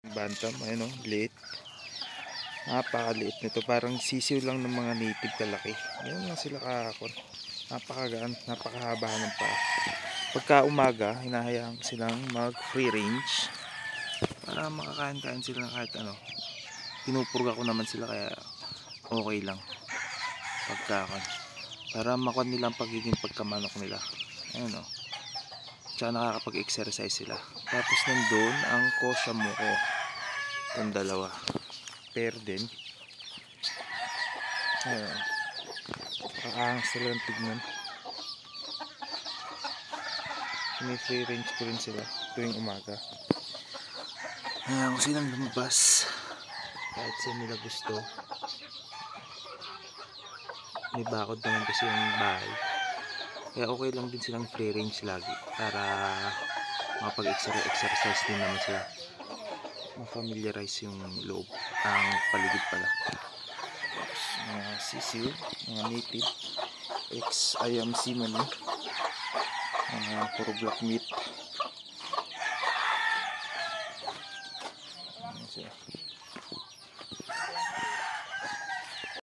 Bantam, ayun o, liit. Napakaliit nito. Parang sisiw lang ng mga native kalaki. Ganyan lang sila kahapon. Napakagaan, napakahaba ng paa. Pagka umaga, hinahayaan ko silang mag free range para makakain-kain sila ng kahit ano. Pinupurga ko naman sila kaya okay lang. Pagkakan. Para makuha nila ang pagiging pagkamanok nila. Ayun o. Tsaka nakakapag-exercise sila. Tapos nandun ang kosya mo ko. Itong dalawa. Pair din. Ayun. Nakaangas sila ng tignan. Free range ko rin sila tuwing umaga. Ayaw ko silang lumabas. Kahit saan nila gusto. May bakod naman kasi yung bahay. Kaya okay lang din silang free range lagi. Para makapag-exercise din naman sila. Ma-familiarize yung loob. Ang paligid pala. Mga sisiw, mga native ex-IMC man eh. Mga puro black meat. Ayan siya.